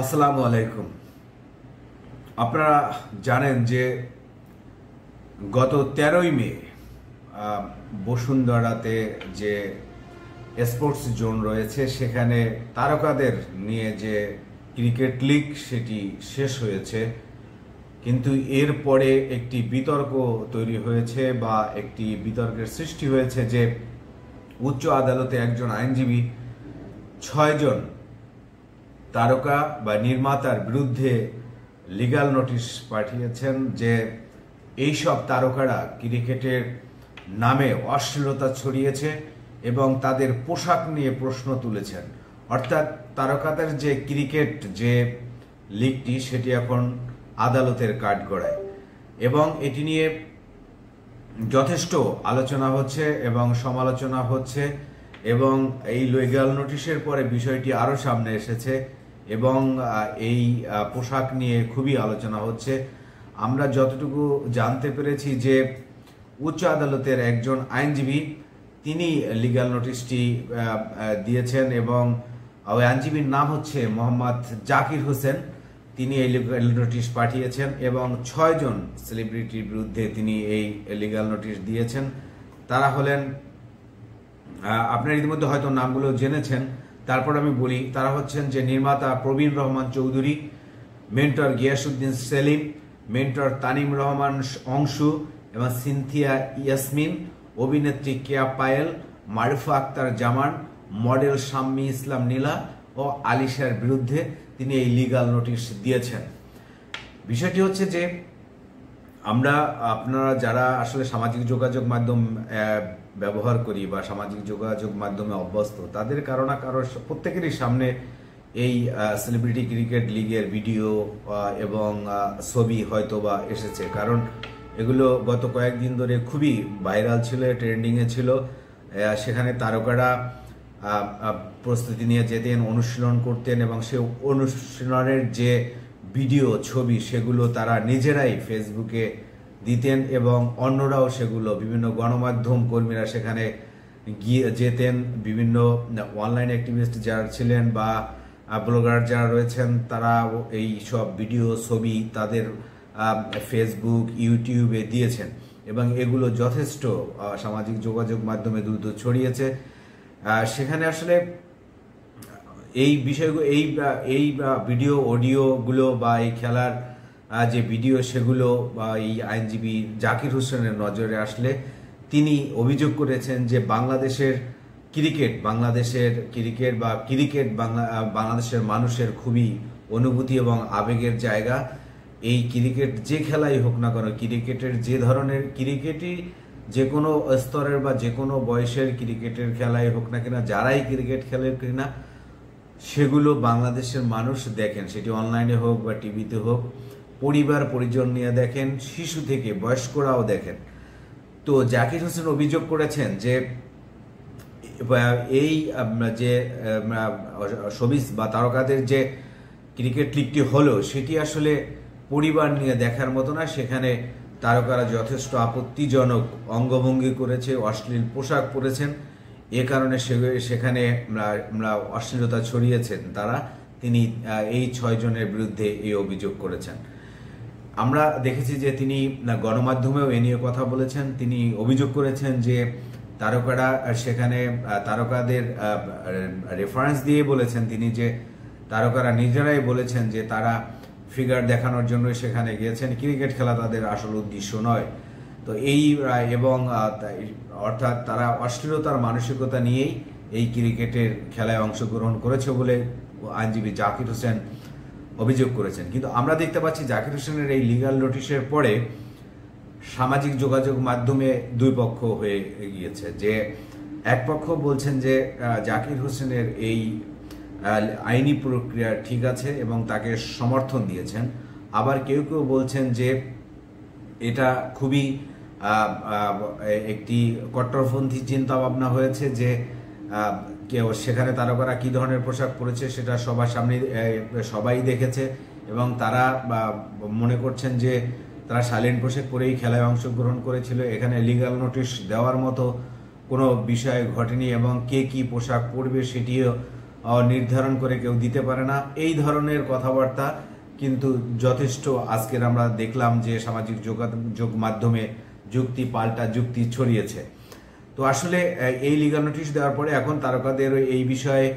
আসসালামু আলাইকুম। আপনারা জানেন যে গত 13ই মে বসুন্ধরাতে যে স্পোর্টস জোন রয়েছে সেখানে তারকাদের নিয়ে যে ক্রিকেট লিগ সেটি শেষ হয়েছে, কিন্তু এরপরে একটি বিতর্ক তৈরি হয়েছে বা একটি বিতর্কের সৃষ্টি হয়েছে যে উচ্চ আদালতে একজন আইনজীবী 6 জন তারকা বা নির্মাতার বিরুদ্ধে লিগ্যাল নোটিশ পাঠিয়েছেন যে এইসব তারকারা ক্রিকেটের নামে অশ্লীলতা ছড়িয়েছে এবং তাদের পোশাক নিয়ে প্রশ্ন তুলেছেন। অর্থাৎ তারকাদের যে ক্রিকেট যে লিগটি সেটি এখন আদালতের কাঠগড়ায় এবং এটি নিয়ে যথেষ্ট আলোচনা হচ্ছে এবং সমালোচনা হচ্ছে এবং এই লিগ্যাল নোটিশের পরে বিষয়টি আরও সামনে এসেছে এবং এই পোশাক নিয়ে খুবই আলোচনা হচ্ছে। আমরা যতটুকু জানতে পেরেছি যে উচ্চ আদালতের একজন আইনজীবী তিনি লিগ্যাল নোটিশটি দিয়েছেন এবং ওই আইনজীবীর নাম হচ্ছে মোহাম্মদ জাকির হোসেন। তিনি এই লিগ্যাল নোটিশ পাঠিয়েছেন এবং 6 জন সেলিব্রিটির বিরুদ্ধে তিনি এই লিগ্যাল নোটিশ দিয়েছেন। তারা হলেন, আপনারা ইতিমধ্যে হয়তো নামগুলো জেনেছেন, তারপর আমি বলি। তারা হচ্ছেন যে নির্মাতা প্রবীণ রহমান চৌধুরী, মেন্টর গিয়াসউদ্দিন সেলিম, মেন্টর তানিম রহমান অংশু এবং সিনথিয়া ইয়াসমিন, অভিনেত্রী কেয়া পায়েল, মারুফা আক্তার জামান, মডেল শাম্মী ইসলাম নীলা ও আলিশার বিরুদ্ধে তিনি এই লিগ্যাল নোটিশ দিয়েছেন। বিষয়টি হচ্ছে যে আপনারা যারা আসলে সামাজিক যোগাযোগ মাধ্যম ব্যবহার করি বা সামাজিক যোগাযোগ মাধ্যমে অভ্যস্ত, তাদের কারো না কারো প্রত্যেকেরই সামনে এই সেলিব্রিটি ক্রিকেট লিগের ভিডিও এবং ছবি হয়তো বা এসেছে, কারণ এগুলো গত কয়েকদিন ধরে খুবই ভাইরাল ছিল, ট্রেন্ডিংয়ে ছিল। সেখানে তারকারা প্রস্তুতি নিয়ে যেতেন, অনুশীলন করতেন এবং সে অনুশীলনের যে ভিডিও ছবি সেগুলো তারা নিজেরাই ফেসবুকে দিতেন এবং অন্যরাও সেগুলো বিভিন্ন গণমাধ্যম কর্মীরা সেখানে গিয়ে যেতেন। বিভিন্ন অনলাইন অ্যাক্টিভিস্ট যারা ছিলেন বা ব্লগার যারা রয়েছেন তারা এই সব ভিডিও ছবি তাদের ফেসবুক ইউটিউবে দিয়েছেন এবং এগুলো যথেষ্ট সামাজিক যোগাযোগ মাধ্যমে দ্রুত ছড়িয়েছে। সেখানে আসলে এই বিষয়গুলো এই ভিডিও অডিওগুলো বা এই খেলার যে ভিডিও সেগুলো বা এই আইনজীবী জাকির হোসেনের নজরে আসলে তিনি অভিযোগ করেছেন যে বাংলাদেশের ক্রিকেট বাংলাদেশের মানুষের খুবই অনুভূতি এবং আবেগের জায়গা। এই ক্রিকেট যে খেলাই হোক না কেন, ক্রিকেটের যে ধরনের ক্রিকেটই যে কোনো স্তরের বা যে কোনো বয়সের ক্রিকেটের খেলাই হোক না কিনা, যারাই ক্রিকেট খেলে কিনা সেগুলো বাংলাদেশের মানুষ দেখেন, সেটি অনলাইনে হোক বা টিভিতে হোক, পরিবার পরিজন নিয়ে দেখেন, শিশু থেকে বয়স্করাও দেখেন। তো জাকির হোসেন অভিযোগ করেছেন যে এই যে শোবিজ বা তারকাদের যে ক্রিকেট লিগটি হলো সেটি আসলে পরিবার নিয়ে দেখার মতো না। সেখানে তারকারা যথেষ্ট আপত্তিজনক অঙ্গভঙ্গি করেছে, অশ্লীল পোশাক পরেছেন, এ কারণে সেখানে অশ্লীলতা ছড়িয়েছেন তিনি এই 6 জনের বিরুদ্ধে এই অভিযোগ করেছেন। আমরা দেখেছি যে তিনি গণমাধ্যমেও এ নিয়ে কথা বলেছেন। তিনি অভিযোগ করেছেন যে তারকারা সেখানে তারকাদের রেফারেন্স দিয়ে বলেছেন তিনি যে তারকারা নিজেরাই বলেছেন যে তারা ফিগার দেখানোর জন্য সেখানে গিয়েছেন, ক্রিকেট খেলা তাদের আসল উদ্দেশ্য নয়। তো এই এবং অর্থাৎ তারা অশ্লীলতার মানসিকতা নিয়েই এই ক্রিকেটের খেলায় অংশগ্রহণ করেছে বলে আইনজীবী জাকির হোসেন অভিযোগ করেছেন। কিন্তু আমরা দেখতে পাচ্ছি জাকির হোসেনের এই লিগ্যাল নোটিশের পরে সামাজিক যোগাযোগ মাধ্যমে দুই পক্ষ হয়ে গিয়েছে। যে এক পক্ষ বলছেন যে জাকির হোসেনের এই আইনি প্রক্রিয়া ঠিক আছে এবং তাকে সমর্থন দিয়েছেন, আবার কেউ কেউ বলছেন যে এটা খুবই একটি কট্টরপন্থী চিন্তা ভাবনা হয়েছে, যে সেখানে তারকারা কি ধরনের পোশাক পরেছে সেটা সবার সামনে সবাই দেখেছে এবং তারা মনে করছেন যে তারা শালীন পোশাক পরেই খেলায় অংশগ্রহণ করেছিল, এখানে লিগ্যাল নোটিশ দেওয়ার মতো কোনো বিষয় ঘটেনি এবং কে কি পোশাক পরবে সেটিও নির্ধারণ করে কেউ দিতে পারে না। এই ধরনের কথাবার্তা কিন্তু যথেষ্ট আজকের আমরা দেখলাম যে সামাজিক যোগাযোগ মাধ্যমে যুক্তি পাল্টা যুক্তি ছড়িয়েছে। তো আসলে এই লিগাল নোটিশ দেওয়ার পরে এখন তারকাদের এই বিষয়ে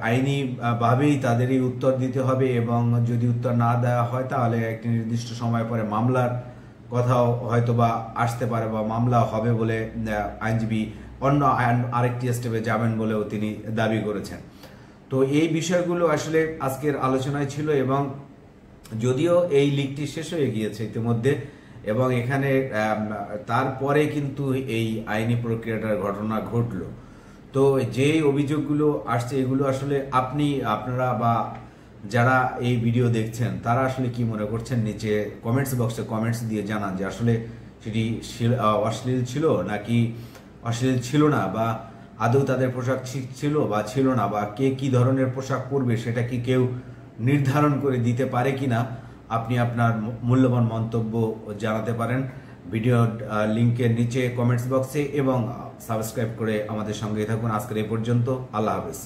আইনি ভাবেই তাদেরই উত্তর দিতে হবে, এবং যদি উত্তর না দেওয়া হয় তাহলে একটি নির্দিষ্ট সময় পরে মামলার কথাও হয়তো বা আসতে পারে, বা মামলা হবে বলে আইনজীবী অন্য আরেকটি স্টেপে যাবেন বলেও তিনি দাবি করেছেন। তো এই বিষয়গুলো আসলে আজকের আলোচনায় ছিল, এবং যদিও এই লিগটি শেষ হয়ে গিয়েছে ইতিমধ্যে, এবং এখানে তারপরে কিন্তু এই আইনি প্রক্রিয়াটার ঘটনা ঘটলো। তো যে অভিযোগগুলো আসছে এগুলো আসলে আপনারা বা যারা এই ভিডিও দেখছেন তারা আসলে কি মনে করছেন, নিচে কমেন্টস বক্সে কমেন্টস দিয়ে জানান যে আসলে সেটি অশ্লীল ছিল নাকি অশ্লীল ছিল না, বা আদৌ তাদের পোশাক ছিল বা ছিল না, বা কে কি ধরনের পোশাক পরবে সেটা কি কেউ নির্ধারণ করে দিতে পারে কিনা। আপনি আপনার মূল্যবান মন্তব্য জানাতে পারেন ভিডিও লিংকের নিচে কমেন্টস বক্সে, এবং সাবস্ক্রাইব করে আমাদের সঙ্গে থাকুন। আজকের এই পর্যন্ত, আল্লাহ হাফেজ।